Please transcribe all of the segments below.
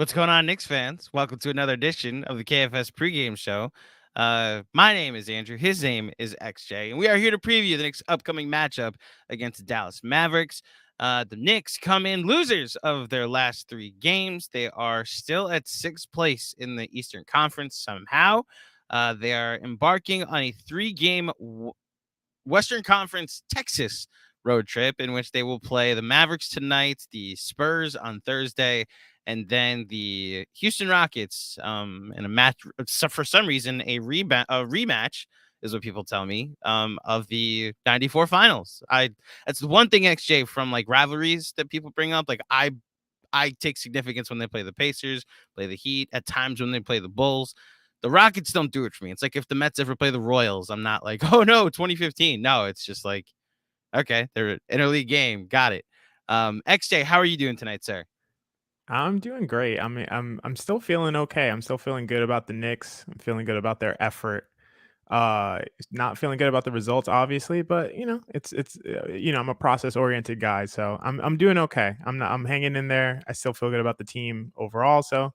What's going on, Knicks fans? Welcome to another edition of the KFS pregame show. My name is Andrew. His name is XJ, and we are here to preview the Knicks' upcoming matchup against the Dallas Mavericks. The Knicks come in losers of their last three games. They are still at sixth place in the Eastern Conference somehow. They are embarking on a three-game Western Conference Texas road trip in which they will play the Mavericks tonight, the Spurs on Thursday, and then the Houston Rockets in a match. So for some reason, a rematch is what people tell me of the '94 finals. That's the one thing, XJ, from like rivalries that people bring up. Like I take significance when they play the Pacers, play the Heat, at times when they play the Bulls. The Rockets don't do it for me. It's like if the Mets ever play the Royals, I'm not like, oh no, 2015. No, it's just like, okay, they're an interleague game. Got it. XJ, how are you doing tonight, sir? I'm doing great. I mean, I'm still feeling okay. I'm still feeling good about the Knicks. I'm feeling good about their effort. Not feeling good about the results, obviously, but I'm a process oriented guy, so I'm doing okay. I'm hanging in there. I still feel good about the team overall. So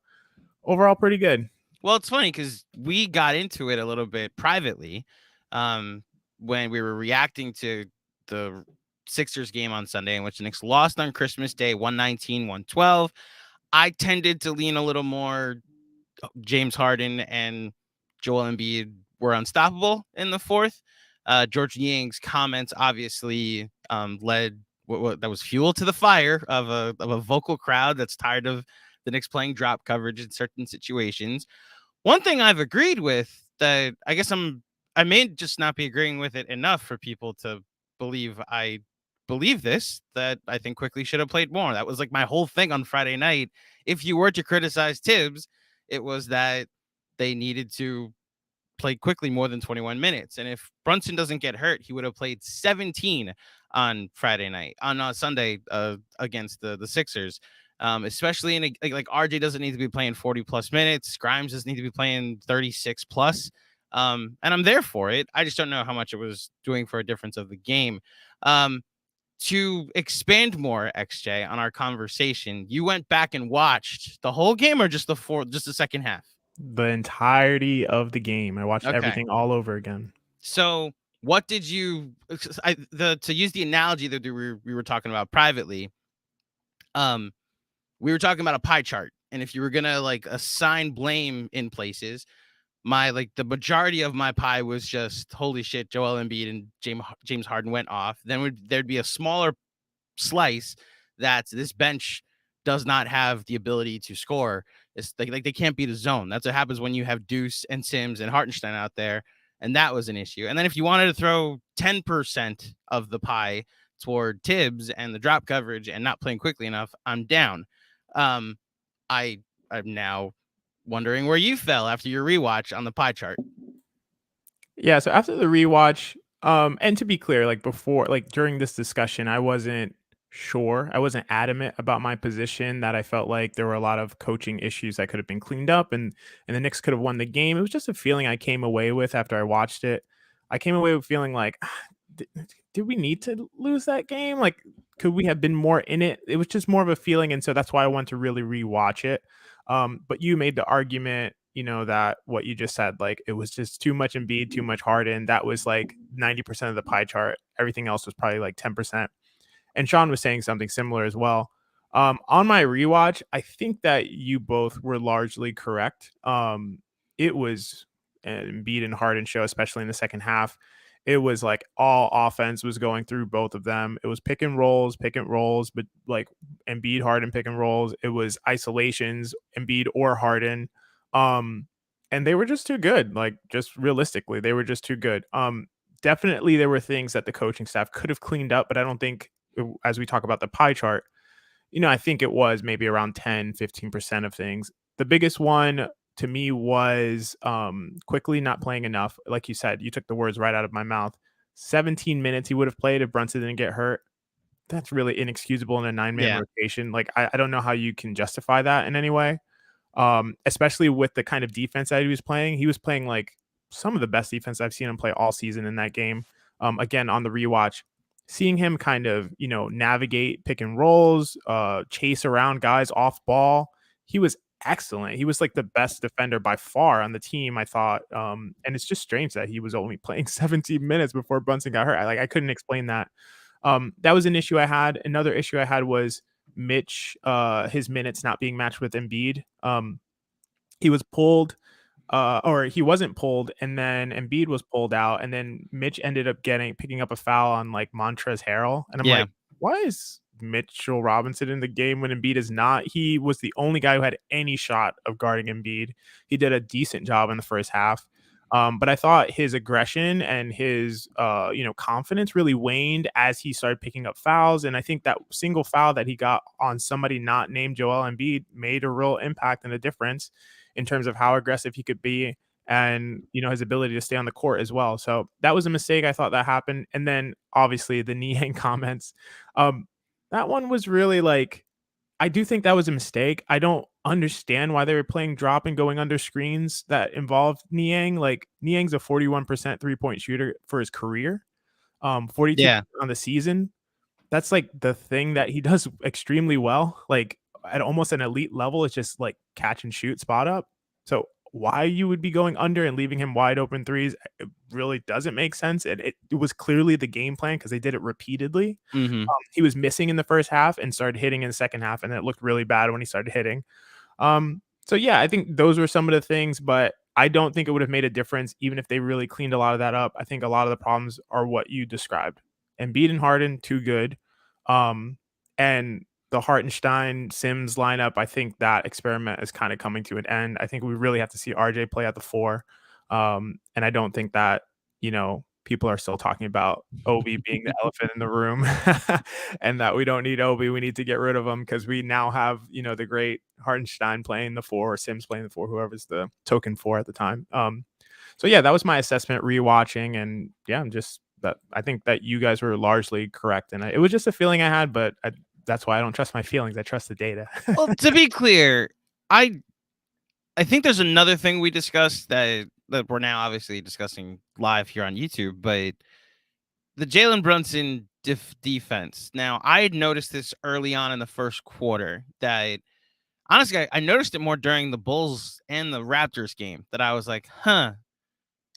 overall, pretty good. Well, it's funny because we got into it a little bit privately um, when we were reacting to the Sixers game on Sunday, in which the Knicks lost on Christmas Day, 119-112. I tended to lean a little more James Harden and Joel Embiid were unstoppable in the fourth. George Ying's comments obviously led that was fuel to the fire of a vocal crowd that's tired of the Knicks playing drop coverage in certain situations. One thing I've agreed with that I guess I may just not be agreeing with it enough for people to I believe this, that I think Quickly should have played more. That was like my whole thing on Friday night. If you were to criticize Tibbs, it was that they needed to play Quickly more than 21 minutes. And if Brunson doesn't get hurt, he would have played 17 on Friday night, on Sunday against the Sixers. Especially in like RJ doesn't need to be playing 40 plus minutes. Grimes doesn't need to be playing 36 plus. And I'm there for it. I just don't know how much it was doing for a difference of the game. To expand more, XJ, on our conversation, you went back and watched the whole game or just the second half? The entirety of the game. I watched Okay. everything all over again. So what did you to use the analogy that we were talking about privately, um, we were talking about a pie chart. And if you were gonna like assign blame in places, the majority of my pie was just holy shit, Joel Embiid and James Harden went off. Then there'd be a smaller slice that this bench does not have the ability to score. It's like they can't beat a zone. That's what happens when you have Deuce and Sims and Hartenstein out there. And that was an issue. And then if you wanted to throw 10% of the pie toward Tibbs and the drop coverage and not playing quickly enough, I'm down. Um, I'm now wondering where you fell after your rewatch on the pie chart. Yeah, so after the rewatch, and to be clear, like before, like during this discussion, I wasn't sure. I wasn't adamant about my position that I felt like there were a lot of coaching issues that could have been cleaned up and the Knicks could have won the game. It was just a feeling I came away with after I watched it. I came away with feeling like did we need to lose that game? Like could we have been more in it? It was just more of a feeling, and so that's why I want to really rewatch it. But you made the argument, that what you just said, like it was just too much Embiid, too much Harden. That was like 90% of the pie chart. Everything else was probably like 10%. And Sean was saying something similar as well. On my rewatch, I think that you both were largely correct. It was an Embiid and Harden show, especially in the second half. It was like all offense was going through both of them. It was pick and rolls, but like Embiid, Harden, pick and rolls. It was isolations, Embiid or Harden. And they were just too good. Like just realistically, they were just too good. Definitely there were things that the coaching staff could have cleaned up, but I don't think, as we talk about the pie chart, I think it was maybe around 10-15% of things. The biggest one to me was Quickly not playing enough. Like you said, you took the words right out of my mouth. 17 minutes he would have played if Brunson didn't get hurt. That's really inexcusable in a 9-man Yeah. rotation. Like I don't know how you can justify that in any way. Especially with the kind of defense that he was playing. He was playing like some of the best defense I've seen him play all season in that game. Again, on the rewatch, seeing him kind of, navigate pick and rolls, chase around guys off ball. He was excellent. He was like the best defender by far on the team, I thought. And it's just strange that he was only playing 17 minutes before Brunson got hurt. I couldn't explain that. That was an issue I had. Another issue I had was Mitch, his minutes not being matched with Embiid. He was pulled, or he wasn't pulled, and then Embiid was pulled out, and then Mitch ended up picking up a foul on like Montrezl Harrell, and I'm Yeah. like, why is Mitchell Robinson in the game when Embiid is not? He was the only guy who had any shot of guarding Embiid. He did a decent job in the first half. But I thought his aggression and his confidence really waned as he started picking up fouls. And I think that single foul that he got on somebody not named Joel Embiid made a real impact and a difference in terms of how aggressive he could be and his ability to stay on the court as well. So that was a mistake. I thought that happened. And then obviously the Niang comments. That one was really like, I do think that was a mistake. I don't understand why they were playing drop and going under screens that involved Niang. Like Niang's a 41% 3-point shooter for his career, 42 Yeah. on the season. That's like the thing that he does extremely well. Like at almost an elite level, it's just like catch and shoot, spot up. So why you would be going under and leaving him wide open threes, it really doesn't make sense. And it was clearly the game plan because they did it repeatedly. Mm-hmm. He was missing in the first half and started hitting in the second half, and it looked really bad when he started hitting. So yeah, I think those were some of the things, but I don't think it would have made a difference even if they really cleaned a lot of that up. I think a lot of the problems are what you described. Embiid and Harden, too good. And the Hartenstein Sims lineup, I think that experiment is kind of coming to an end. I think we really have to see RJ play at the 4. And I don't think that, people are still talking about Obi being the elephant in the room and that we don't need Obi. We need to get rid of him because we now have, the great Hartenstein playing the 4 or Sims playing the 4, whoever's the token 4 at the time. So yeah, that was my assessment rewatching. And yeah, I think that you guys were largely correct. And it was just a feeling I had, but that's why I don't trust my feelings. I trust the data. Well, to be clear, I think there's another thing we discussed that we're now obviously discussing live here on YouTube, but the Jalen Brunson defense. Now, I had noticed this early on in the first quarter that honestly, I noticed it more during the Bulls and the Raptors game that I was like,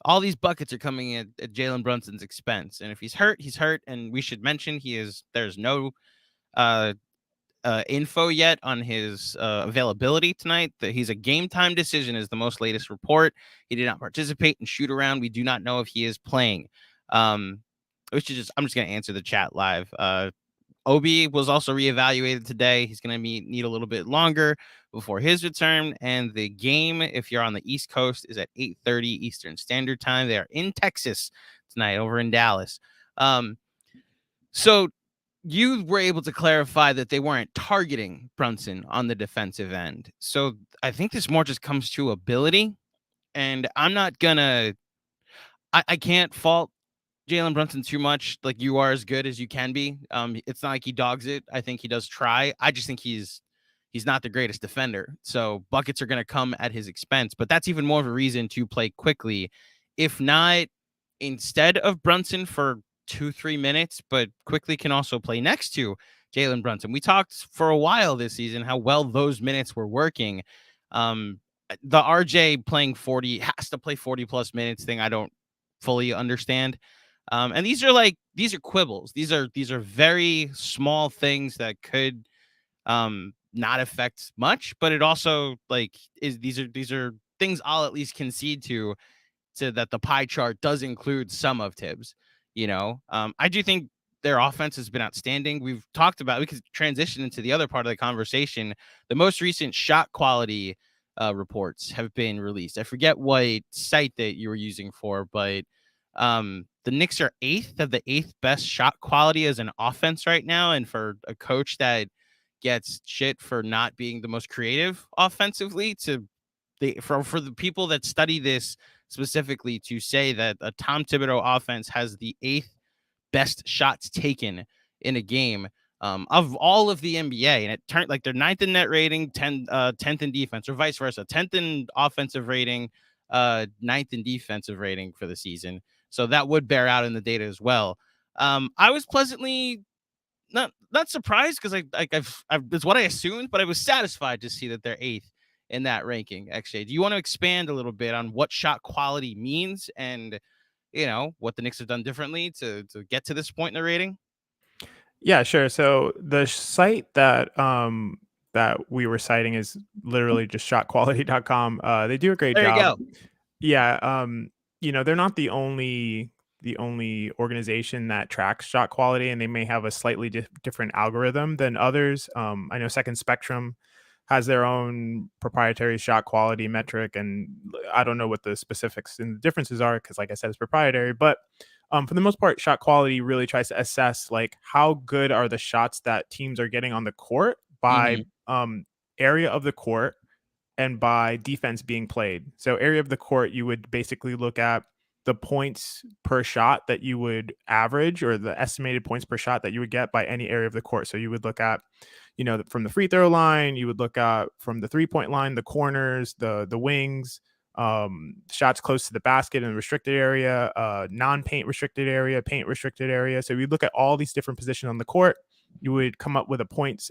all these buckets are coming at Jalen Brunson's expense. And if he's hurt, he's hurt. And we should mention there's no info yet on his availability tonight. That he's a game time decision is the most latest report. He did not participate in shoot around. We do not know if he is playing. I'm just going to answer the chat live. Obi was also reevaluated today. He's going to need a little bit longer before his return. And the game, if you're on the East Coast, is at 8:30 Eastern Standard Time. They are in Texas tonight over in Dallas. So you were able to clarify that they weren't targeting Brunson on the defensive end. So I think this more just comes to ability. And I'm not going to – I can't fault Jalen Brunson too much. Like, you are as good as you can be. It's not like he dogs it. I think he does try. I just think he's not the greatest defender. So buckets are going to come at his expense. But that's even more of a reason to play quickly. If not, instead of Brunson for 2-3 minutes, but quickly can also play next to Jalen Brunson. We talked for a while this season how well those minutes were working. The RJ playing 40 has to play 40 plus minutes thing. I don't fully understand. And these are quibbles. These are very small things that could not affect much, but it also these are things I'll at least concede to that the pie chart does include some of Tibbs. I do think their offense has been outstanding. We could transition into the other part of the conversation. The most recent shot quality reports have been released. I forget what site that you were using for, but the Knicks are 8th of the 8th best shot quality as an offense right now. And for a coach that gets shit for not being the most creative offensively, for the people that study this specifically to say that a Tom Thibodeau offense has the 8th best shots taken in a game of all of the NBA. And it turned they're 9th in net rating, 10th in defense, or vice versa, 10th in offensive rating, 9th in defensive rating for the season. So that would bear out in the data as well. I was pleasantly not surprised because it's what I assumed, but I was satisfied to see that they're 8th in that ranking. XJ, do you want to expand a little bit on what shot quality means and what the Knicks have done differently to get to this point in the rating? Yeah, sure. So the site that we were citing is literally just shotquality.com. They do a great There you job. go. Yeah, they're not the only organization that tracks shot quality, and they may have a slightly different algorithm than others. I know Second Spectrum has their own proprietary shot quality metric, and I don't know what the specifics and the differences are because, like I said, it's proprietary. But for the most part, shot quality really tries to assess like how good are the shots that teams are getting on the court by Mm-hmm. area of the court and by defense being played. So area of the court, you would basically look at the points per shot that you would average, or the estimated points per shot that you would get by any area of the court. So you would look at, from the free throw line, you would look at from the 3-point line, the corners, the wings, shots close to the basket in the restricted area, non-paint restricted area, paint restricted area. So you look at all these different positions on the court. You would come up with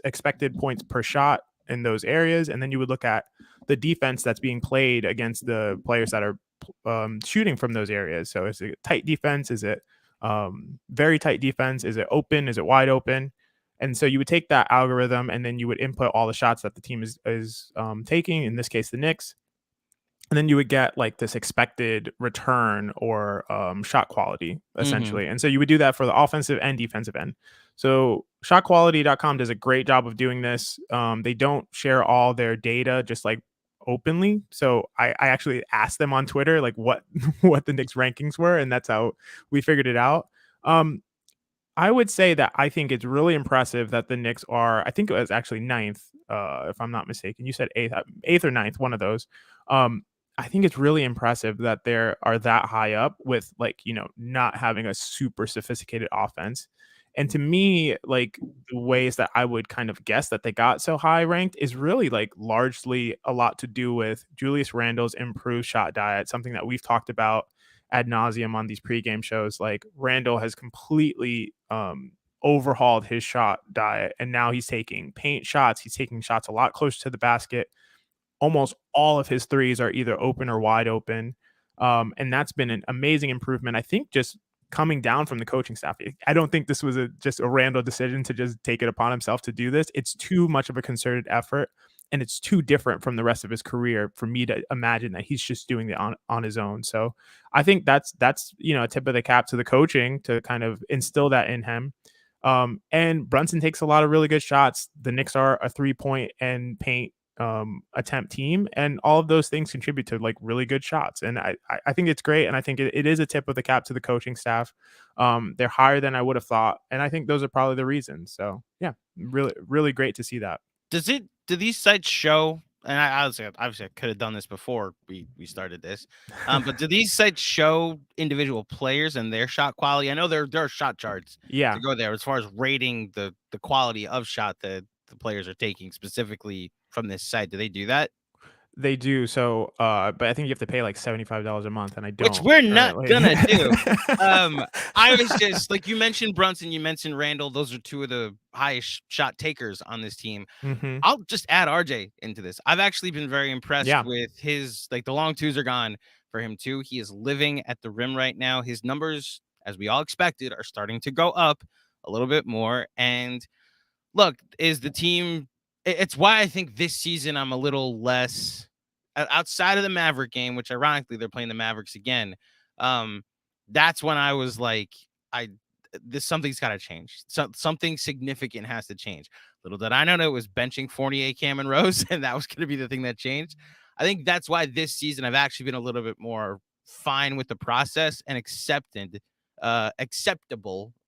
expected points per shot in those areas, and then you would look at the defense that's being played against the players that are shooting from those areas. So is it tight defense? Is it very tight defense? Is it open? Is it wide open? And so you would take that algorithm and then you would input all the shots that the team is taking, in this case, the Knicks. And then you would get like this expected return or shot quality, essentially. And so you would do that for the offensive and defensive end. So shotquality.com does a great job of doing this. They don't share all their data just like openly. So I actually asked them on Twitter like what what the Knicks rankings were, and that's how we figured it out. I would say that I think it's really impressive that the Knicks are, I think it was actually ninth, if I'm not mistaken. You said eighth or ninth, one of those. I think it's really impressive that they are that high up with not having a super sophisticated offense. And to me, like the ways that I would kind of guess that they got so high ranked is really like largely a lot to do with Julius Randle's improved shot diet, something that we've talked about ad nauseum on these pregame shows. Like Randle has completely overhauled his shot diet, and now he's taking paint shots. He's taking shots a lot closer to the basket. Almost all of his threes are either open or wide open. And that's been an amazing improvement. I think just coming down from the coaching staff. I don't think this was just a Randle decision to just take it upon himself to do this. It's too much of a concerted effort, and it's too different from the rest of his career for me to imagine that he's just doing it on his own. So I think that's a tip of the cap to the coaching to kind of instill that in him. And Brunson takes a lot of really good shots. The Knicks are a 3-point and paint attempt team, and all of those things contribute to like really good shots. And I think it's great, and I think it is a tip of the cap to the coaching staff. They're higher than I would have thought, and I think those are probably the reasons. So yeah, really great to see that. Do these sites show, and I obviously I could have done this before we started this, but do these sites show individual players and their shot quality? I know there are shot charts to go there as far as rating the quality of shot that the players are taking specifically from this site. Do they do that? They do. So, but I think you have to pay like $75 a month, and I don't. Which we're not gonna do. do. I was just like, you mentioned Brunson, you mentioned Randle. Those are two of the highest shot takers on this team. Mm-hmm. I'll just add RJ into this. I've actually been very impressed with his, like, the long twos are gone for him too. He is living at the rim right now. His numbers, as we all expected, are starting to go up a little bit more. And look, is the team, it's why I think this season I'm a little less outside of the Maverick game, which ironically they're playing the Mavericks again. That's when I was like, something's got to change. Something significant has to change. Little did I know that it was benching Fournier, Cam, and Rose, and that was going to be the thing that changed. I think that's why this season I've actually been a little bit more fine with the process and acceptable.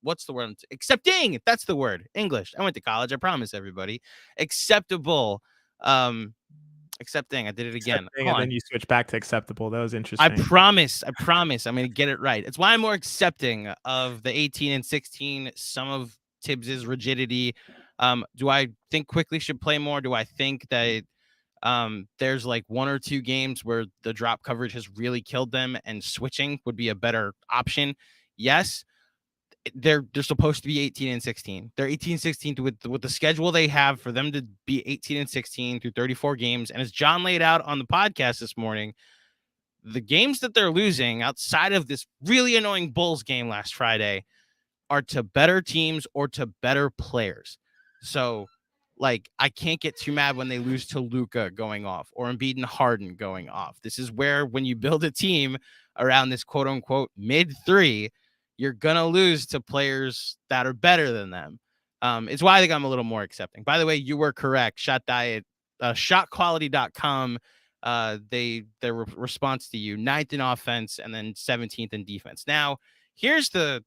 What's the word? Accepting. That's the word. English. I went to college. I promise everybody. Acceptable. Accepting. I did it again. And then you switch back to acceptable. That was interesting. I promise. I'm going to get it right. It's why I'm more accepting of the 18 and 16, some of Tibbs's rigidity. Do I think Quickly should play more? Do I think that there's like one or two games where the drop coverage has really killed them and switching would be a better option? Yes. they're supposed to be 18 and 16. They're 18 16 with the schedule they have for them to be 18 and 16 through 34 games. And as John laid out on the podcast this morning, the games that they're losing outside of this really annoying Bulls game last Friday are to better teams or to better players. So, like, I can't get too mad when they lose to Luka going off or Embiid and Harden going off. This is where, when you build a team around this quote unquote mid three, you're going to lose to players that are better than them. It's why I think I'm a little more accepting. By the way, you were correct. Shot Diet, shotquality.com. Their response to you, 9th in offense and then 17th in defense. Now, here's the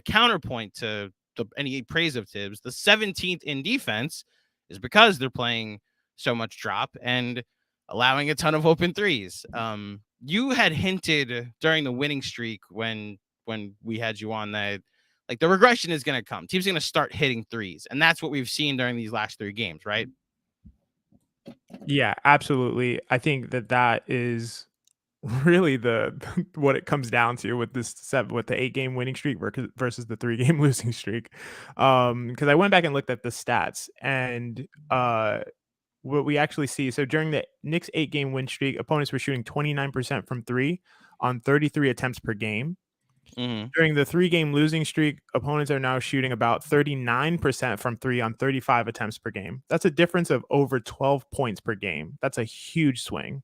counterpoint to any praise of Tibbs. The 17th in defense is because they're playing so much drop and allowing a ton of open threes. You had hinted during the winning streak when we had you on that, like, the regression is going to come. Teams are going to start hitting threes, and that's what we've seen during these last 3 games, right? Yeah, absolutely. I think that is really the what it comes down to with the 8-game winning streak versus the 3-game losing streak. Because I went back and looked at the stats, and what we actually see. So during the Knicks 8-game win streak, opponents were shooting 29% from 3 on 33 attempts per game. Mm-hmm. During the 3-game losing streak, opponents are now shooting about 39% from 3 on 35 attempts per game. That's a difference of over 12 points per game. That's a huge swing.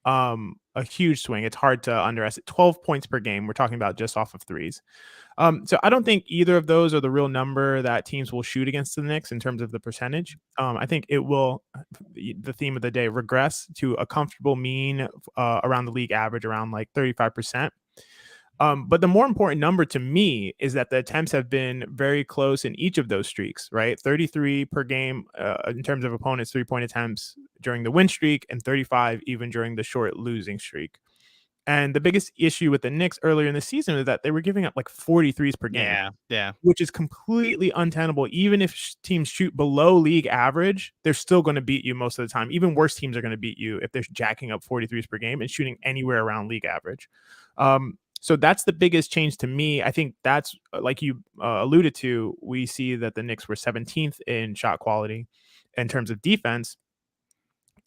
A huge swing. It's hard to underestimate. 12 points per game. We're talking about just off of threes. So I don't think either of those are the real number that teams will shoot against the Knicks in terms of the percentage. I think it will, the theme of the day, regress to a comfortable mean around the league average, around like 35%. But the more important number to me is that the attempts have been very close in each of those streaks, right? 33 per game in terms of opponents' 3-point attempts during the win streak, and 35 even during the short losing streak. And the biggest issue with the Knicks earlier in the season is that they were giving up like 43s per game. Yeah. Which is completely untenable. Even if teams shoot below league average, they're still going to beat you most of the time. Even worse teams are going to beat you if they're jacking up 43s per game and shooting anywhere around league average. So that's the biggest change to me. I think that's, like you alluded to, we see that the Knicks were 17th in shot quality in terms of defense.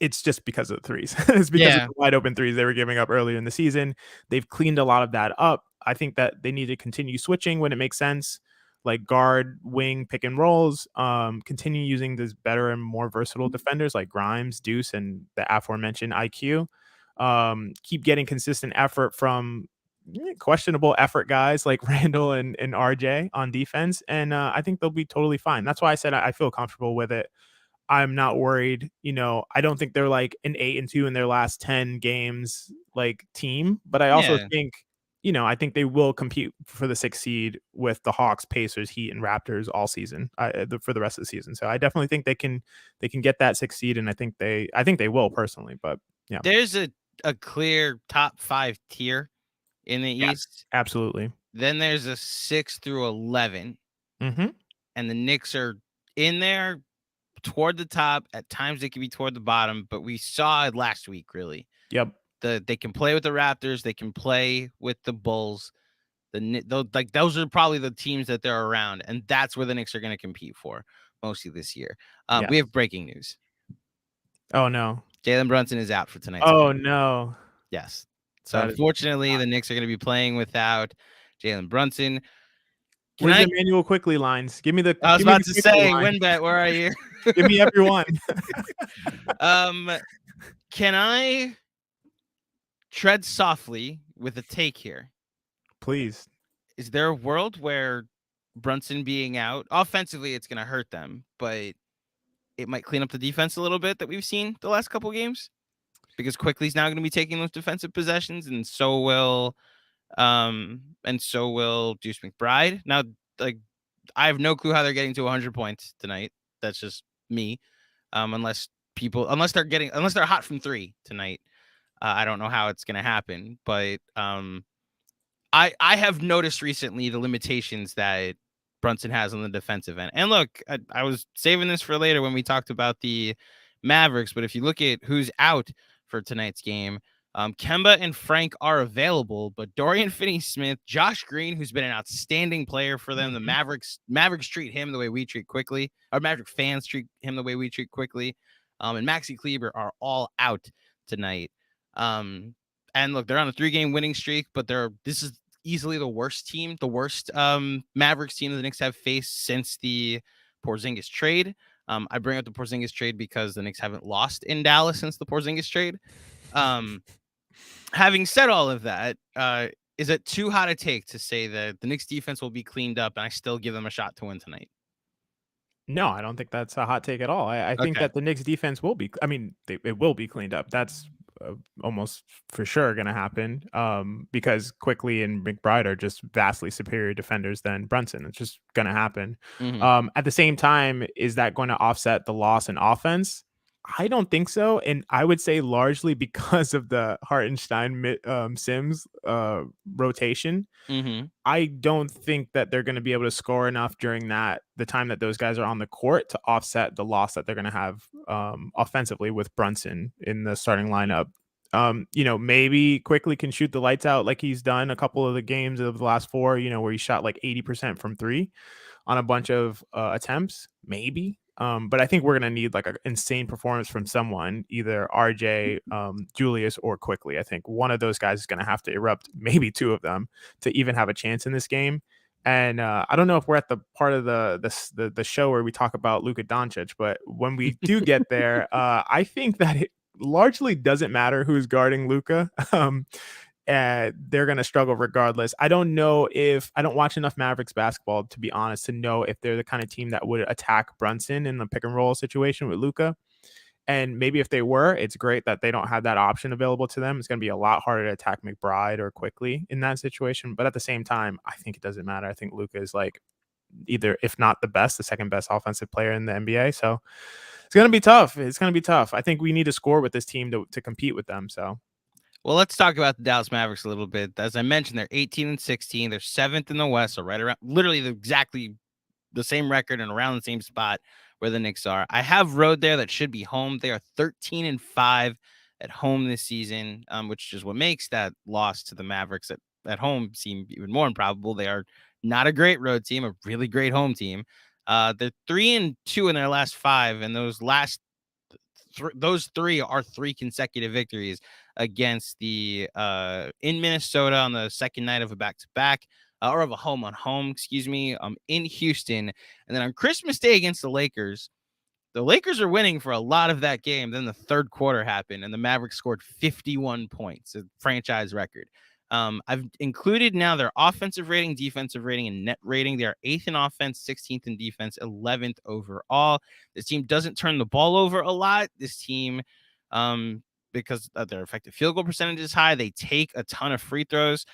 It's just because of the threes. It's because of the wide open threes they were giving up earlier in the season. They've cleaned a lot of that up. I think that they need to continue switching when it makes sense, like guard, wing, pick and rolls. Continue using these better and more versatile defenders like Grimes, Deuce, and the aforementioned IQ. Keep getting consistent effort from questionable effort guys like Randle and RJ on defense. And I think they'll be totally fine. That's why I said I feel comfortable with it. I'm not worried. I don't think they're like an 8-2 in their last 10 games like team, but I also think, I think they will compete for the 6th seed with the Hawks, Pacers, Heat, and Raptors all season for the rest of the season. So I definitely think they can get that 6th seed, and I think they will personally. But yeah, there's a clear top 5 tier in the East. Absolutely. Then there's a 6 through 11, mm-hmm. and the Knicks are in there toward the top. At times they can be toward the bottom, but we saw it last week. Really, yep. They can play with the Raptors. They can play with the Bulls. Those are probably the teams that they're around, and that's where the Knicks are going to compete for mostly this year. We have breaking news. Oh no, Jalen Brunson is out for tonight. Oh no. Yes. So unfortunately, the Knicks are going to be playing without Jalen Brunson. Where's the Emmanuel Quickly lines? Give me the. I was about to say, WynnBet, where are you? Give me everyone. Can I tread softly with a take here? Please. Is there a world where Brunson being out, offensively, it's going to hurt them, but it might clean up the defense a little bit that we've seen the last couple games? Because Quickly's now going to be taking those defensive possessions, and so will Deuce McBride. Now, like, I have no clue how they're getting to 100 points tonight. That's just me. Unless they're hot from 3 tonight. I don't know how it's going to happen, but I have noticed recently the limitations that Brunson has on the defensive end. And look, I was saving this for later when we talked about the Mavericks, but if you look at who's out for tonight's game, Kemba and Frank are available, but Dorian Finney-Smith, Josh Green, who's been an outstanding player for them, the Mavericks treat him the way we treat Quickly, or Maverick fans treat him the way we treat Quickly, and Maxi Kleber are all out tonight. And look, they're on a 3-game winning streak, but this is easily the worst Mavericks team that the Knicks have faced since the Porzingis trade. I bring up the Porzingis trade because the Knicks haven't lost in Dallas since the Porzingis trade. Having said all of that, is it too hot a take to say that the Knicks defense will be cleaned up and I still give them a shot to win tonight? No, I don't think that's a hot take at all. I think that the Knicks defense will be, it will be cleaned up. That's almost for sure going to happen because Quickly and McBride are just vastly superior defenders than Brunson. It's just going to happen. At the same time, is that going to offset the loss in offense? I don't think so. And I would say largely because of the Hartenstein Sims rotation. I don't think that they're going to be able to score enough during the time that those guys are on the court to offset the loss that they're going to have offensively with Brunson in the starting lineup. Maybe Quickly can shoot the lights out like he's done a couple of the games of the last 4, where he shot like 80% from 3 on a bunch of attempts, maybe. But I think we're going to need like an insane performance from someone, either RJ, Julius, or Quickly. I think one of those guys is going to have to erupt, maybe 2 of them, to even have a chance in this game. And I don't know if we're at the part of the show where we talk about Luka Doncic, but when we do get there, I think that it largely doesn't matter who's guarding Luka. They're going to struggle regardless. I don't watch enough Mavericks basketball, to be honest, to know if they're the kind of team that would attack Brunson in the pick and roll situation with Luka. And maybe if they were, it's great that they don't have that option available to them. It's going to be a lot harder to attack McBride or Quickly in that situation. But at the same time, I think it doesn't matter. I think Luka is like either, if not the best, the second best offensive player in the NBA. So it's going to be tough. I think we need to score with this team to compete with them. So. Well, let's talk about the Dallas Mavericks a little bit. As I mentioned, they're 18-16. They're 7th in the West, so right around literally exactly the same record and around the same spot where the Knicks are. I have road there that should be home. They are 13-5 at home this season, which is what makes that loss to the Mavericks at home seem even more improbable. They are not a great road team, a really great home team. They're 3-2 in their last 5, and those 3 are 3 consecutive victories against the in Minnesota on the second night of a back-to-back or of a home-on-home, in Houston. And then on Christmas Day against the Lakers are winning for a lot of that game. Then the third quarter happened and the Mavericks scored 51 points, a franchise record. I've included now their offensive rating, defensive rating, and net rating. They are 8th in offense, 16th in defense, 11th overall. This team doesn't turn the ball over a lot. This team, because their effective field goal percentage is high, they take a ton of free throws.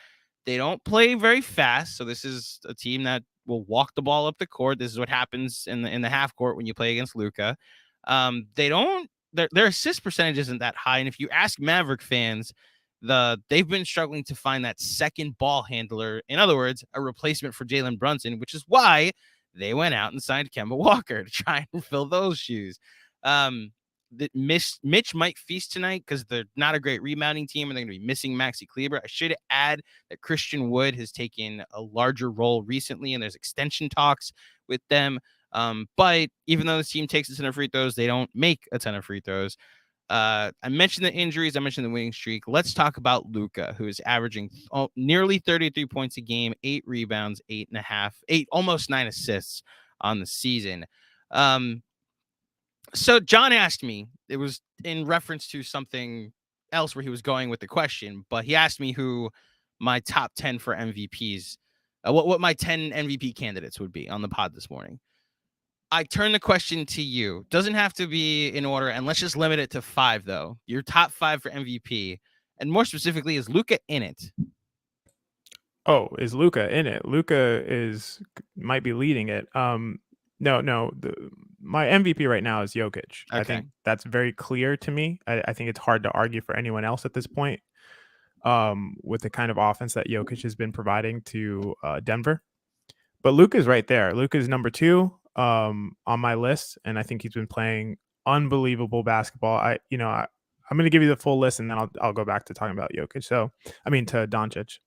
They don't play very fast, so this is a team that will walk the ball up the court. This is what happens in the half court when you play against Luka. Their assist percentage isn't that high, and if you ask Maverick fans, they've been struggling to find that second ball handler. In other words, a replacement for Jalen Brunson, which is why they went out and signed Kemba Walker to try and fill those shoes. Mitch might feast tonight because they're not a great rebounding team and they're going to be missing Maxi Kleber. I should add that Christian Wood has taken a larger role recently and there's extension talks with them. But even though this team takes a ton of free throws, they don't make a ton of free throws. I mentioned the injuries. I mentioned the winning streak. Let's talk about Luka, who is averaging nearly 33 points a game, 8 rebounds, 8.5, almost 9 assists on the season. So John asked me, it was in reference to something else where he was going with the question, but he asked me who my top 10 for MVPs, what my 10 MVP candidates would be on the pod this morning. I turn the question to you. Doesn't have to be in order, and let's just limit it to 5, though. Your top 5 for MVP, and more specifically, is Luka in it? Oh, is Luka in it? Luka might be leading it. No. My MVP right now is Jokic. Okay. I think that's very clear to me. I think it's hard to argue for anyone else at this point with the kind of offense that Jokic has been providing to Denver. But Luka's right there. Luka's number 2 on my list, and I think he's been playing unbelievable basketball. I'm going to give you the full list, and then I'll go back to talking about Jokic. So, I mean, to Doncic.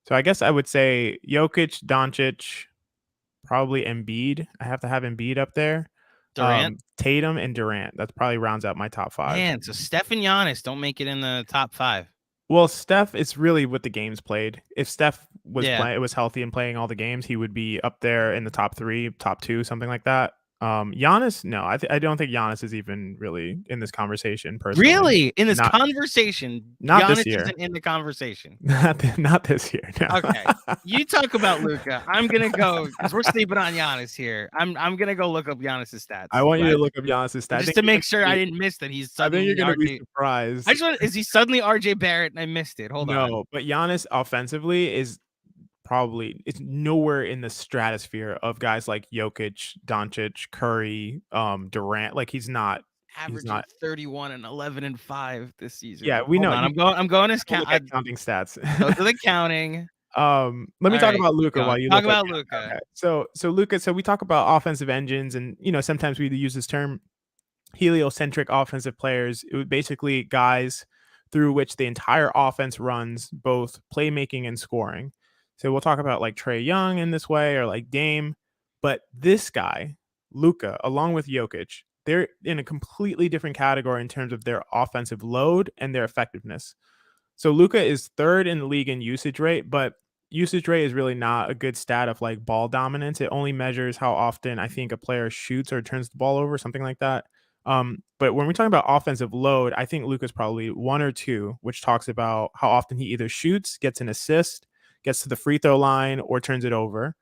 So I guess I would say Jokic, Doncic, probably Embiid. I have to have Embiid up there. Durant. Tatum and Durant. That probably rounds out my top 5. Man, so Steph and Giannis don't make it in the top 5. Well, Steph, it's really what the games played. If Steph was Yeah. it was healthy and playing all the games, he would be up there in the top 3, top 2, something like that. Giannis, no, I don't think Giannis is even really in this conversation personally. Really? In this conversation, not Giannis this year. isn't in the conversation. Not this year. No. Okay. You talk about Luka. I'm gonna go because we're sleeping on Giannis here. I'm gonna go look up Giannis's stats. I want you to look up Giannis's stats just to make sure I didn't miss that he's suddenly. I think you're gonna be surprised. Is he suddenly RJ Barrett and I missed it? Hold on. No, but Giannis offensively is probably it's nowhere in the stratosphere of guys like Jokic, Doncic, Curry, Durant. Like he's not averaging 31 and 11 and 5 this season. Yeah, we know. I'm going to counting stats. Those are the counting. Let me talk about Luka while you talk about Luka. Okay. So Luka. So we talk about offensive engines, and sometimes we use this term heliocentric offensive players. It would basically guys through which the entire offense runs, both playmaking and scoring. So we'll talk about like Trae Young in this way, or like Dame, but this guy, Luka, along with Jokic, they're in a completely different category in terms of their offensive load and their effectiveness. So Luka is 3rd in the league in usage rate, but usage rate is really not a good stat of like ball dominance. It only measures how often I think a player shoots or turns the ball over, something like that. But when we're talking about offensive load, I think Luka's probably 1 or 2, which talks about how often he either shoots, gets an assist, gets to the free throw line, or turns it over.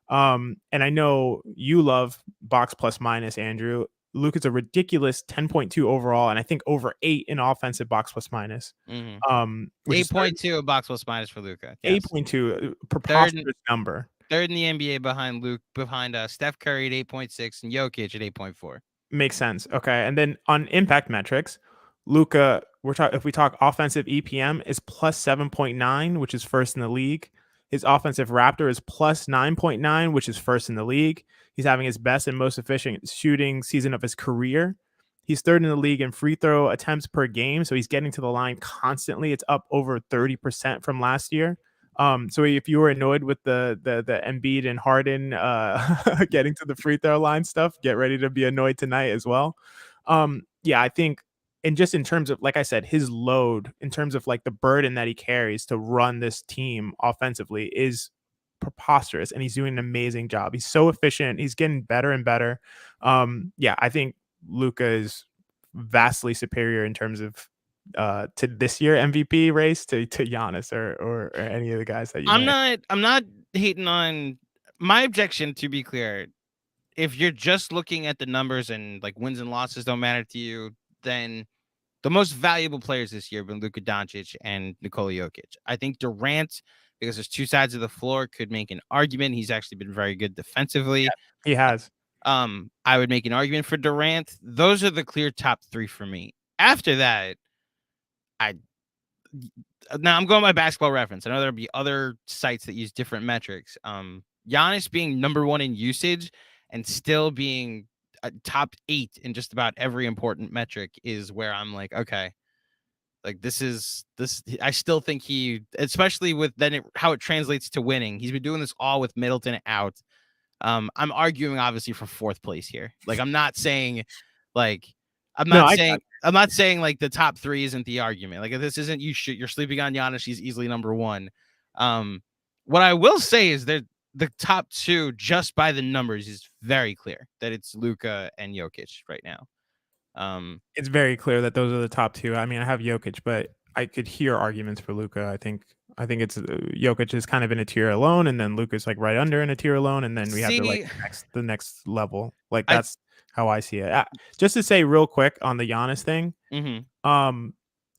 And I know you love box plus minus, Andrew. Luka's a ridiculous 10.2 overall, and I think over 8 in offensive box plus minus. 8.2 box plus minus for Luka. Yes. 8.2, preposterous number. 3rd in the NBA behind Steph Curry at 8.6 and Jokic at 8.4. Makes sense. Okay, and then on impact metrics, Luka, if we talk offensive EPM, is plus 7.9, which is 1st in the league. His offensive Raptor is plus 9.9, which is 1st in the league. He's having his best and most efficient shooting season of his career. He's 3rd in the league in free throw attempts per game, so he's getting to the line constantly. It's up over 30% from last year. So if you were annoyed with the Embiid and Harden getting to the free throw line stuff, get ready to be annoyed tonight as well. Yeah, I think, and just in terms of, like I said, his load, in terms of like the burden that he carries to run this team offensively is preposterous, and he's doing an amazing job. He's so efficient. He's getting better and better. Yeah, I think Luka is vastly superior in terms of to this year MVP race to Giannis or any of the guys that you I'm not hating on. My objection, to be clear, if you're just looking at the numbers and like wins and losses don't matter to you, then the most valuable players this year have been Luka Doncic and Nikola Jokic. I think Durant, because there's 2 sides of the floor, could make an argument. He's actually been very good defensively. Yeah, he has. I would make an argument for Durant. Those are the clear top 3 for me. After that, now I'm going by Basketball Reference. I know there'll be other sites that use different metrics. Giannis being number 1 in usage and still being a top 8 in just about every important metric is where I'm like, okay, like this. I still think he, especially with how it translates to winning. He's been doing this all with Middleton out. I'm arguing obviously for 4th place here. Like I'm not saying like. I'm not saying like the top 3 isn't the argument. Like if this isn't you're sleeping on Giannis, he's easily number 1. What I will say is that the top 2, just by the numbers, is very clear that it's Luka and Jokic right now. It's very clear that those are the top 2. I mean, I have Jokic, but I could hear arguments for Luka. I think it's Jokic is kind of in a tier alone, and then Luka's like right under in a tier alone, and then we have the next level. Like that's how I see it. Just to say real quick on the Giannis thing. Mm-hmm.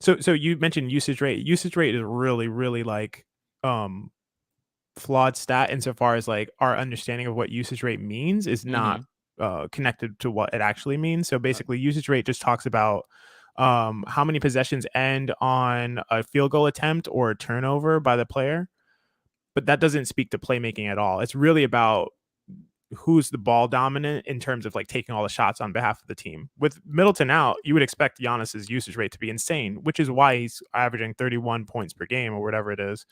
So you mentioned usage rate. Usage rate is really, really like flawed stat insofar as like our understanding of what usage rate means is not connected to what it actually means. So basically, usage rate just talks about how many possessions end on a field goal attempt or a turnover by the player, but that doesn't speak to playmaking at all. It's really about who's the ball dominant in terms of like taking all the shots on behalf of the team. With Middleton out, you would expect Giannis's usage rate to be insane, which is why he's averaging 31 points per game or whatever it is.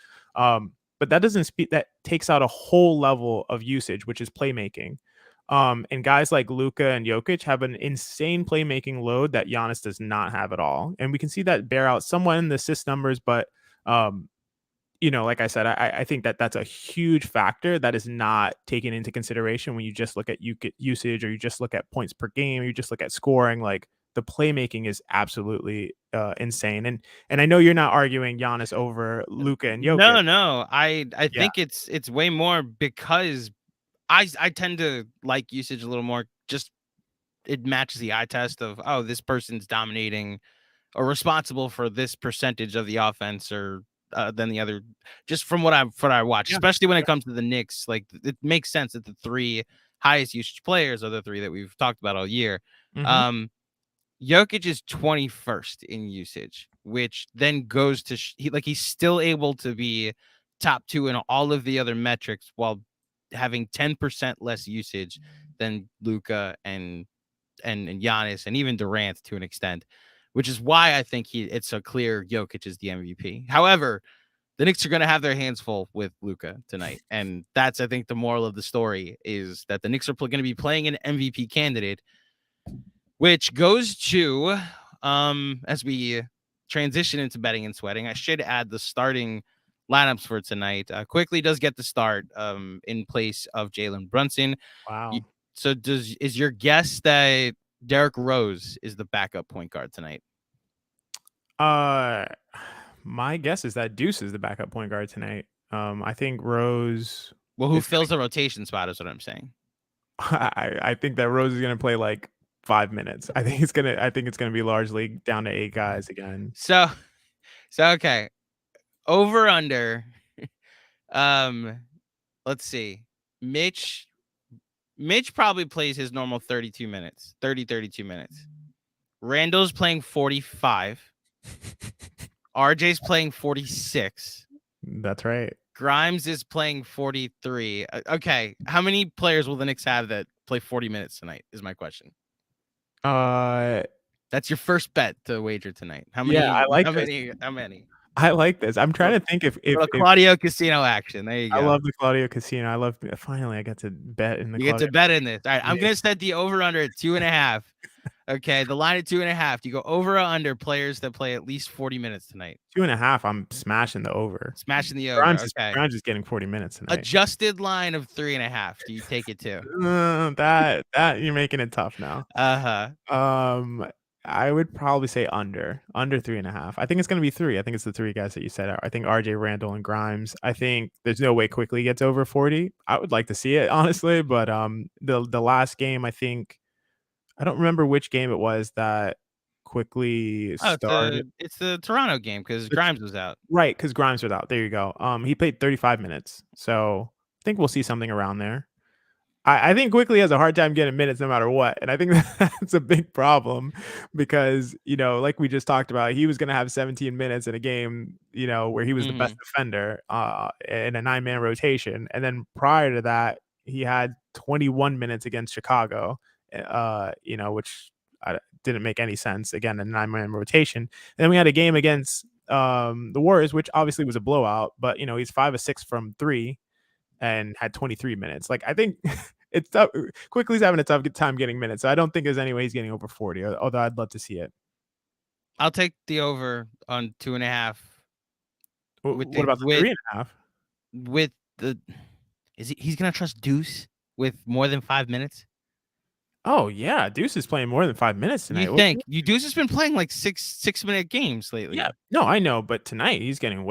But that doesn't speak, that takes out a whole level of usage, which is playmaking. And guys like Luka and Jokic have an insane playmaking load that Giannis does not have at all. And we can see that bear out somewhat in the assist numbers, but like I said, I think that that's a huge factor that is not taken into consideration when you just look at usage, or you just look at points per game, or you just look at scoring. Like, the playmaking is absolutely insane. And I know you're not arguing Giannis over Luka and Jokic. No. I think it's way more because I tend to like usage a little more. Just it matches the eye test of, oh, this person's dominating or responsible for this percentage of the offense or than the other. Just from what I watch, especially when it comes to the Knicks, like it makes sense that the three highest usage players are the three that we've talked about all year. Jokic is 21st in usage, which then goes to he's still able to be top 2 in all of the other metrics while having 10% less usage than Luka and Giannis and even Durant to an extent, which is why I think it's a clear Jokic is the MVP. However, the Knicks are going to have their hands full with Luka tonight, and that's, I think, the moral of the story is that the Knicks are going to be playing an MVP candidate, which goes to as we transition into betting and sweating. I should add the starting lineups for tonight. Quickly does get the start in place of Jalen Brunson. Wow. So is your guess that Derrick Rose is the backup point guard tonight? My guess is that Deuce is the backup point guard tonight. I think Rose. Well, who fills the rotation spot is what I'm saying. I think that Rose is going to play like 5 minutes. I think it's gonna be largely down to 8 guys again. So okay. Over under. Let's see. Mitch probably plays his normal 32 minutes. Randle's playing 45. RJ's playing 46. That's right. Grimes is playing 43. Okay. How many players will the Knicks have that play 40 minutes tonight is my question. That's your first bet to wager tonight. How many? Yeah, I like how this. many? I like this. I'm trying to think if Claudio Casino action. There you go. I love the Claudio Casino. Finally I got to bet in the. You get to bet in this. All right, I'm gonna set the over under at 2.5. Okay, the line at 2.5. Do you go over or under players that play at least 40 minutes tonight? 2.5. I'm smashing the over. Smashing the over. Grimes is getting 40 minutes tonight. Adjusted line of 3.5. Do you take it too? That you're making it tough now. I would probably say under 3.5. I think it's going to be 3. I think it's the 3 guys that you said. I think RJ, Randle, and Grimes. I think there's no way Quickly gets over 40. I would like to see it, honestly, but the last game, I think, I don't remember which game it was that Quickly started. It's the Toronto game because Grimes was out. Right, because Grimes was out. There you go. He played 35 minutes, so I think we'll see something around there. I think Quickly has a hard time getting minutes no matter what. And I think that's a big problem because, like we just talked about, he was going to have 17 minutes in a game, where he was the best defender in a 9-man rotation. And then prior to that, he had 21 minutes against Chicago, which didn't make any sense. Again, a 9-man rotation. And then we had a game against the Warriors, which obviously was a blowout, but, he's 5 of 6 from 3. And had 23 minutes. Like, I think it's tough. Quickly's having a tough time getting minutes. So I don't think there's any way he's getting over 40, although I'd love to see it. I'll take the over on 2.5. What about the 3.5? With he's going to trust Deuce with more than 5 minutes? Oh, yeah. Deuce is playing more than 5 minutes tonight. You think? Deuce has been playing like 6-minute games lately. Yeah. No, I know. But tonight he's getting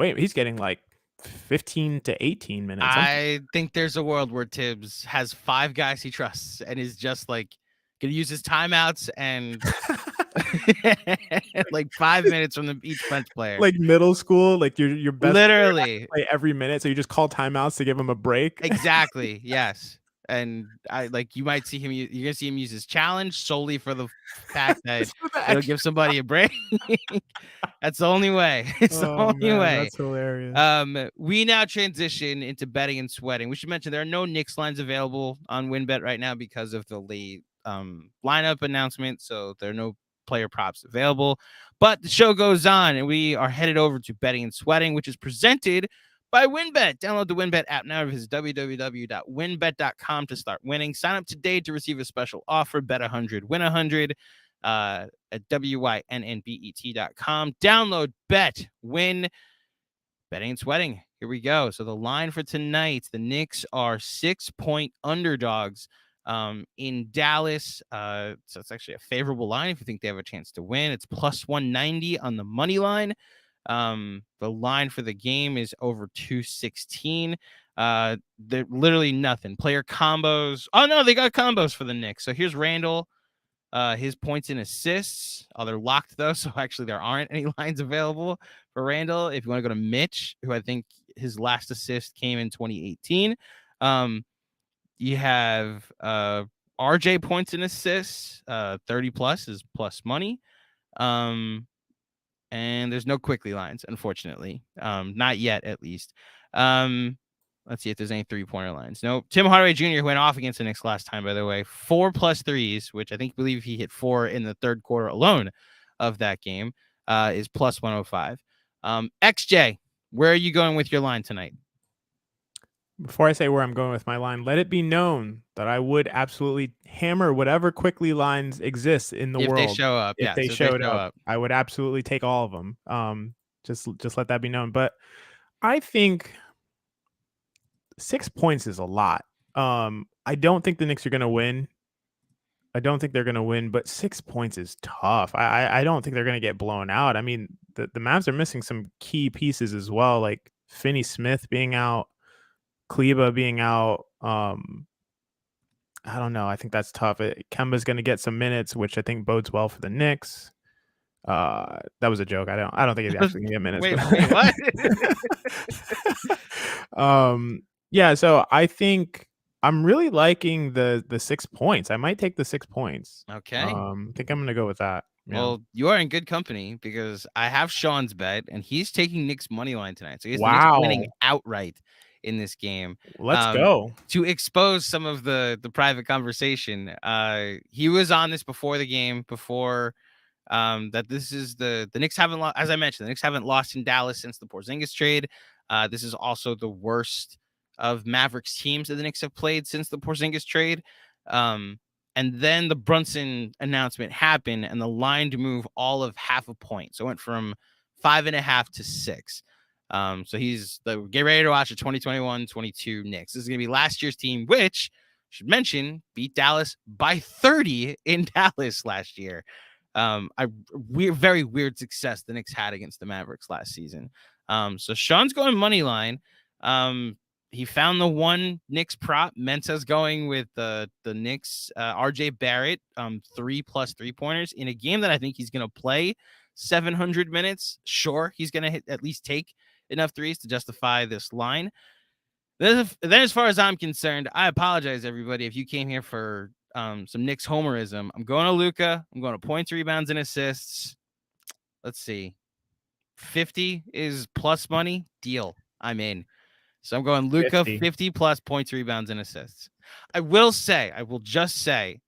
like 15 to 18 minutes. I think there's a world where Tibbs has 5 guys he trusts and is just like gonna use his timeouts and like 5 minutes from each bench player. Like middle school, like your best literally play every minute. So you just call timeouts to give him a break. Exactly. Yes. And you might see him. You're gonna see him use his challenge solely for the fact that Just for the it'll give extra. somebody a break. That's the only way. It's the Oh only man, way. that's hilarious. We now transition into betting and sweating. We should mention there are no Knicks lines available on WynnBet right now because of the late lineup announcement. So there are no player props available. But the show goes on, and we are headed over to betting and sweating, which is presented by WynnBet. Download the WynnBet app now. Visit www.wynnbet.com to start winning. Sign up today to receive a special offer. Bet 100, win 100 at wynnbet.com. Download, bet, win, betting and sweating. Here we go. So the line for tonight, the Knicks are 6-point underdogs in Dallas. So it's actually a favorable line if you think they have a chance to win. It's plus 190 on the money line. The line for the game is over 216. They're literally nothing. Player combos. Oh no, they got combos for the Knicks. So here's Randle. His points and assists. Oh, they're locked though, so actually there aren't any lines available for Randle. If you want to go to Mitch, who I think his last assist came in 2018, you have RJ points and assists. 30 plus is plus money. And there's no quickly lines, unfortunately. Not yet, at least. Let's see if there's any 3-pointer lines. No, Tim Hardaway Jr., who went off against the Knicks last time, by the way, 4 plus threes, which I believe he hit 4 in the third quarter alone of that game, is plus 105. XJ, where are you going with your line tonight? Before I say where I'm going with my line, let it be known that I would absolutely hammer whatever quickly lines exist in the world. If they show up, if they showed up, I would absolutely take all of them. Just let that be known. But I think 6 points is a lot. I don't think the Knicks are going to win. I don't think they're going to win, but 6 points is tough. I don't think they're going to get blown out. I mean, the Mavs are missing some key pieces as well, like Finney Smith being out, Kleba being out. I don't know. I think that's tough. Kemba's going to get some minutes, which I think bodes well for the Knicks. That was a joke. I don't think he's actually going to get minutes. Wait, what? Yeah, so I think I'm really liking the 6 points. I might take the 6 points. Okay. I think I'm going to go with that. Yeah. Well, you are in good company because I have Sean's bet, and he's taking Knicks money line tonight. So he's winning outright in this game. Let's go. To expose some of the private conversation, he was on this before the game, before that this is the Knicks haven't lost, as I mentioned, the Knicks haven't lost in Dallas since the Porzingis trade. This is also the worst of Mavericks teams that the Knicks have played since the Porzingis trade. And then the Brunson announcement happened, and the line to move all of half a point. So it went from 5.5 to 6. So get ready to watch the 2021-22 Knicks. This is going to be last year's team, which I should mention beat Dallas by 30 in Dallas last year. Very weird success the Knicks had against the Mavericks last season. So Sean's going money line. He found the one Knicks prop. Mensa's going with the Knicks, RJ Barrett, 3 plus 3-pointers in a game that I think he's going to play 700 minutes. Sure, he's going to at least take enough threes to justify this line. Then as far as I'm concerned, I apologize, everybody, if you came here for some Knicks homerism. I'm going to Luka. I'm going to points, rebounds, and assists. Let's see. 50 is plus money. Deal. I'm in. So I'm going Luka 50 plus points, rebounds, and assists. I will just say,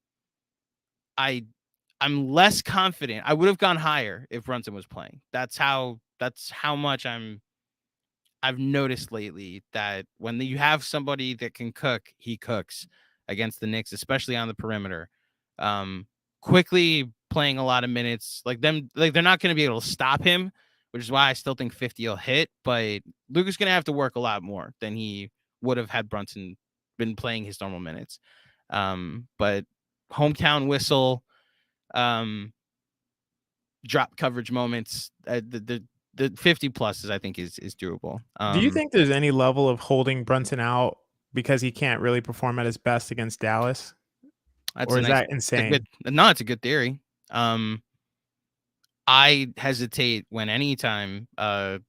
I'm less confident. I would have gone higher if Brunson was playing. That's how much I've noticed lately that when you have somebody that can cook, he cooks against the Knicks, especially on the perimeter. Quickly playing a lot of minutes, they're not going to be able to stop him, which is why I still think 50 will hit. But Luka's going to have to work a lot more than he would have had Brunson been playing his normal minutes. But hometown whistle, drop coverage moments, the 50 plus I think is doable. Do you think there's any level of holding Brunson out because he can't really perform at his best against Dallas? Or is that insane? No, it's a good theory. I hesitate when anytime a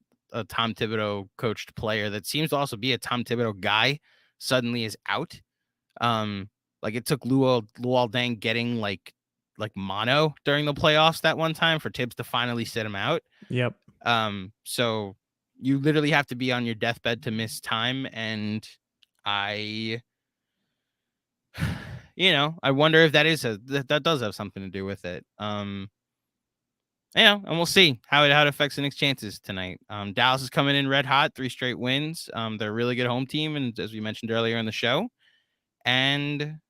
Tom Thibodeau coached player that seems to also be a Tom Thibodeau guy suddenly is out. Like it took Luol Deng getting like mono during the playoffs that one time for Tibbs to finally sit him out. Yep. So you literally have to be on your deathbed to miss time, and I wonder if that does have something to do with it. And we'll see how it affects the Knicks' chances tonight. Dallas is coming in red hot, 3 straight wins. They're a really good home team, and as we mentioned earlier in the show, and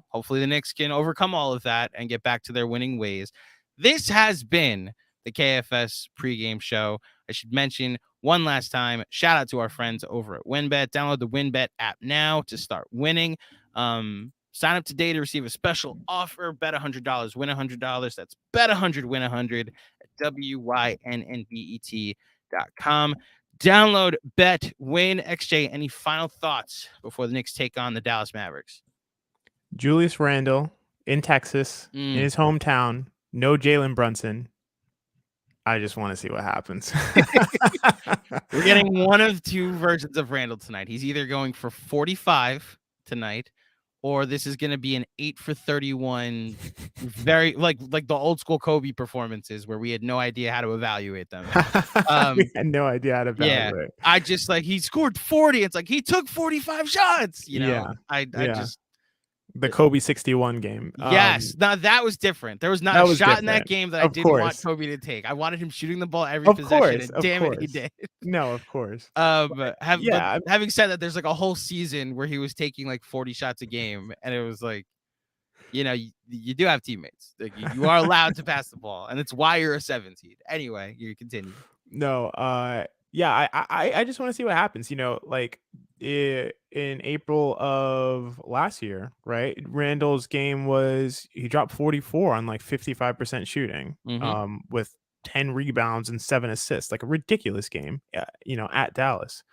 hopefully the Knicks can overcome all of that and get back to their winning ways. This has been the KFS pregame show. I should mention one last time, shout out to our friends over at WynnBet. Download the WynnBet app now to start winning. Sign up today to receive a special offer. Bet $100, win $100. That's bet 100, win 100 at WYNNBET.com. Download, bet, win. XJ, any final thoughts before the Knicks take on the Dallas Mavericks? Julius Randle in Texas, in his hometown, no Jalen Brunson. I just want to see what happens. We're getting one of two versions of Randle tonight. He's either going for 45 tonight, or this is going to be an 8 for 31, very like the old school Kobe performances where we had no idea how to evaluate them. We had no idea how to evaluate. Yeah, I just he scored 40. It's like he took 45 shots. I just. The Kobe 61 game. Yes. Now that was different. There was not a shot in that game that I didn't want Kobe to take. I wanted him shooting the ball every possession. And damn it, he did. No, of course. Having said that, there's like a whole season where he was taking like 40 shots a game, and it was like, you do have teammates. Like you are allowed to pass the ball, and it's why you're a 7 seed. Anyway, you continue. No, I just want to see what happens. In April of last year, right? Randall's game was he dropped 44 on like 55% shooting, with 10 rebounds and 7 assists, like a ridiculous game, at Dallas.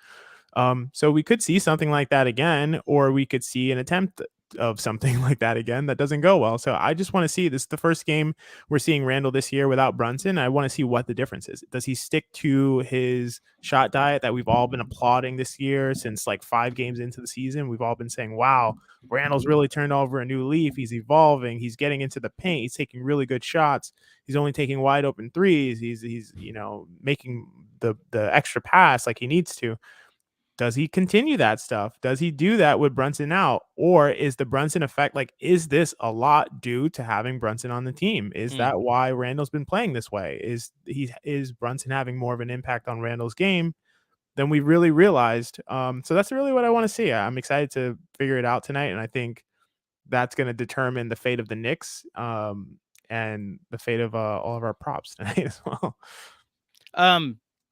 So we could see something like that again, or we could see an attempt of something like that again that doesn't go well. So I just want to see, this is the first game we're seeing Randle this year without Brunson. I want to see what the difference is. Does he stick to his shot diet that we've all been applauding this year since like 5 games into the season? We've all been saying, wow, Randle's really turned over a new leaf. He's evolving. He's getting into the paint. He's taking really good shots. He's only taking wide open threes. He's making the extra pass like he needs to. Does he continue that stuff? Does he do that with Brunson out? Or is the Brunson effect, is this a lot due to having Brunson on the team? Is that why Randle's been playing this way? Is Brunson having more of an impact on Randle's game than we really realized? So that's really what I want to see. I'm excited to figure it out tonight, and I think that's going to determine the fate of the Knicks, and the fate of all of our props tonight as well.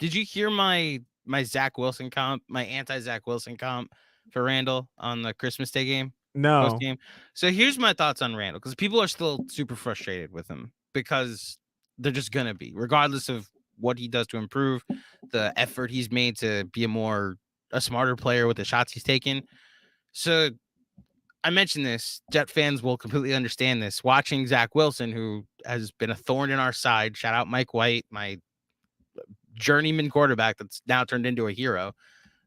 Did you hear my Zach Wilson comp, my anti-Zach Wilson comp for Randle on the Christmas Day game? No. Post-game? So here's my thoughts on Randle, because people are still super frustrated with him because they're just going to be, regardless of what he does to improve, the effort he's made to be a smarter player with the shots he's taken. So I mentioned this, Jet fans will completely understand this. Watching Zach Wilson, who has been a thorn in our side, shout out Mike White, my journeyman quarterback that's now turned into a hero.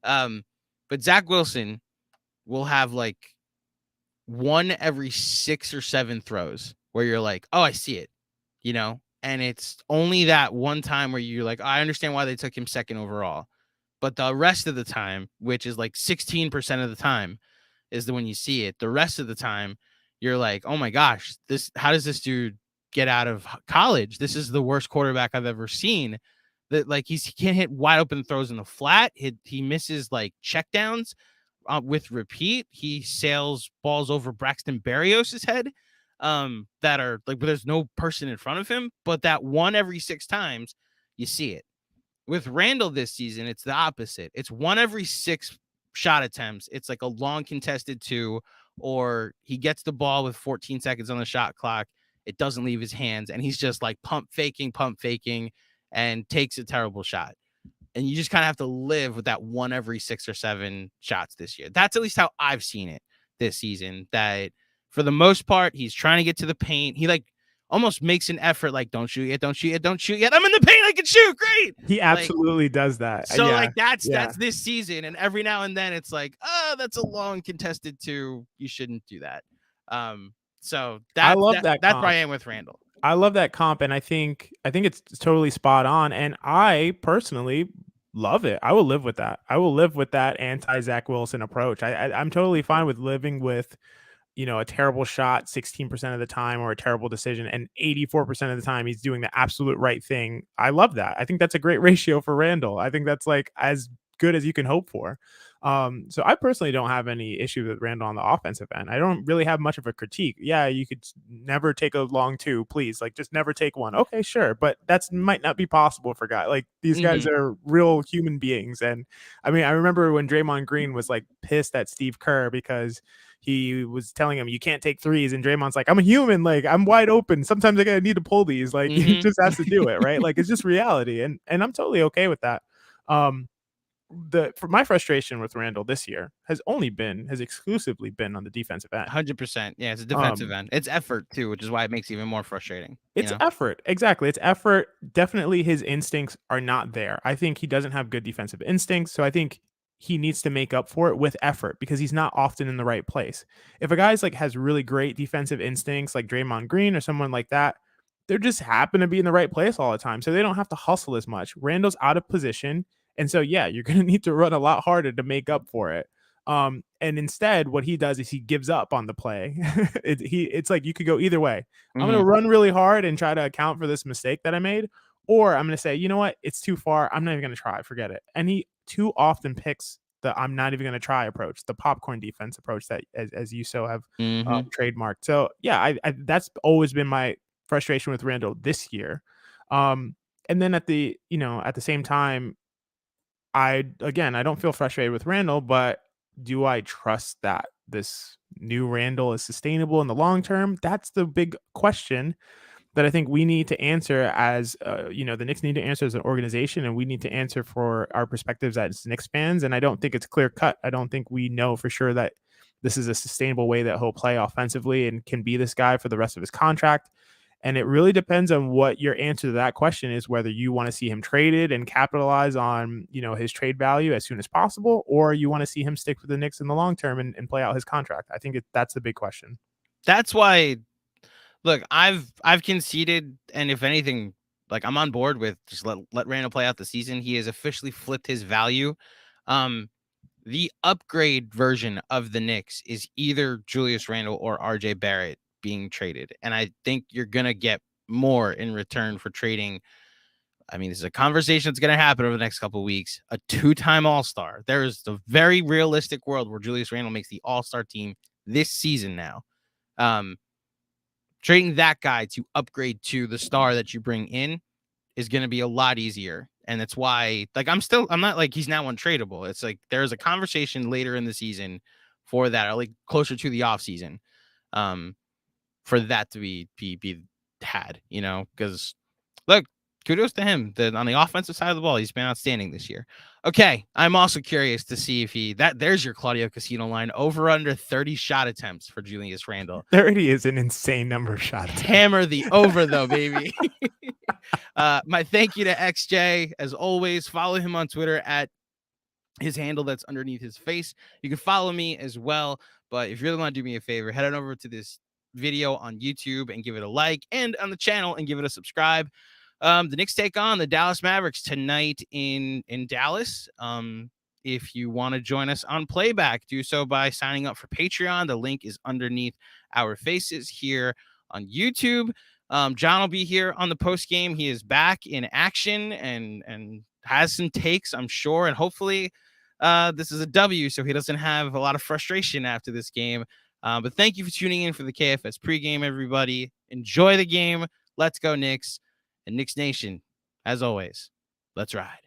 But Zach Wilson will have like 1 every 6 or 7 throws where you're like, oh, I see it, and it's only that one time where you're like, I understand why they took him 2nd overall. But the rest of the time, which is like 16% of the time, is when you see it. The rest of the time, you're like, oh my gosh, how does this dude get out of college? This is the worst quarterback I've ever seen. That he can't hit wide open throws in the flat. He misses like checkdowns with repeat. He sails balls over Braxton Berrios' head that are like, but there's no person in front of him. But that 1 every 6 times, you see it. With Randle this season, it's the opposite. It's 1 every 6 shot attempts. It's like a long contested 2, or he gets the ball with 14 seconds on the shot clock. It doesn't leave his hands, and he's just like pump faking, and takes a terrible shot. And you just kind of have to live with that 1 every 6 or 7 shots this year. That's at least how I've seen it this season, that for the most part, he's trying to get to the paint. He almost makes an effort, don't shoot yet, don't shoot yet, don't shoot yet. I'm in the paint, I can shoot, great. He absolutely does that. So that's this season. And every now and then it's that's a long contested 2. You shouldn't do that. So I love that that's comp. where I am with Randle. I love that comp, and I think it's totally spot on. And I personally love it. I will live with that. I will live with that anti Zach Wilson approach. I'm totally fine with living with, a terrible shot 16% of the time or a terrible decision, and 84% of the time he's doing the absolute right thing. I love that. I think that's a great ratio for Randle. I think that's like as good as you can hope for. So I personally don't have any issue with Randle on the offensive end. I don't really have much of a critique. Yeah, you could never take a long 2, please. Like, just never take one. Okay, sure. But that's might not be possible for guys. Like, these guys are real human beings. And I mean, I remember when Draymond Green was like pissed at Steve Kerr because he was telling him you can't take threes, and Draymond's like, I'm a human, like I'm wide open. Sometimes I gotta need to pull these. Like he just has to do it, right? Like it's just reality, and I'm totally okay with that. For my frustration with Randle this year has exclusively been on the defensive end. 100%. Yeah, it's a defensive end. It's effort too, which is why it makes it even more frustrating. It's effort. Exactly. It's effort. Definitely his instincts are not there. I think he doesn't have good defensive instincts. So I think he needs to make up for it with effort because he's not often in the right place. If a guy's like has really great defensive instincts like Draymond Green or someone like that, they're just happen to be in the right place all the time. So they don't have to hustle as much. Randle's out of position. And so, yeah, you're going to need to run a lot harder to make up for it. And instead, what he does is he gives up on the play. It's like you could go either way. I'm going to run really hard and try to account for this mistake that I made. Or I'm going to say, you know what? It's too far. I'm not even going to try. Forget it. And he too often picks the I'm not even going to try approach, the popcorn defense approach that as you so have trademarked. So, yeah, I that's always been my frustration with Randle this year. And then at the same time, I don't feel frustrated with Randle, but do I trust that this new Randle is sustainable in the long term? That's the big question that I think we need to answer as, the Knicks need to answer as an organization, and we need to answer for our perspectives as Knicks fans. And I don't think it's clear cut. I don't think we know for sure that this is a sustainable way that he'll play offensively and can be this guy for the rest of his contract. And it really depends on what your answer to that question is, whether you want to see him traded and capitalize on, his trade value as soon as possible, or you want to see him stick with the Knicks in the long term and play out his contract. I think that's the big question. That's why, look, I've conceded, and if anything, like I'm on board with just let Randle play out the season. He has officially flipped his value. The upgrade version of the Knicks is either Julius Randle or RJ Barrett being traded. And I think you're going to get more in return for trading. I mean, this is a conversation that's going to happen over the next couple of weeks. A 2-time All-Star. There is the very realistic world where Julius Randle makes the All-Star team this season now. Trading that guy to upgrade to the star that you bring in is going to be a lot easier. And that's why, like, I'm not like he's now untradeable. It's like there's a conversation later in the season for that, or like closer to the offseason. For that to be had, because look, kudos to him. On the offensive side of the ball, he's been outstanding this year. Okay, I'm also curious to see if there's your Claudio Casino line, over under 30 shot attempts for Julius Randle. 30 is an insane number of shot attempts. Hammer the over though, baby. My thank you to XJ. As always, follow him on Twitter at his handle that's underneath his face. You can follow me as well. But if you really want to do me a favor, head on over to this video on YouTube and give it a like, and on the channel and give it a subscribe. The Knicks take on the Dallas Mavericks tonight in Dallas. If you want to join us on playback, do so by signing up for Patreon. The link is underneath our faces here on YouTube. John will be here on the post game. He is back in action and has some takes, I'm sure, and hopefully this is a W, so he doesn't have a lot of frustration after this game. But thank you for tuning in for the KFS pregame, everybody. Enjoy the game. Let's go, Knicks. And Knicks Nation, as always, let's ride.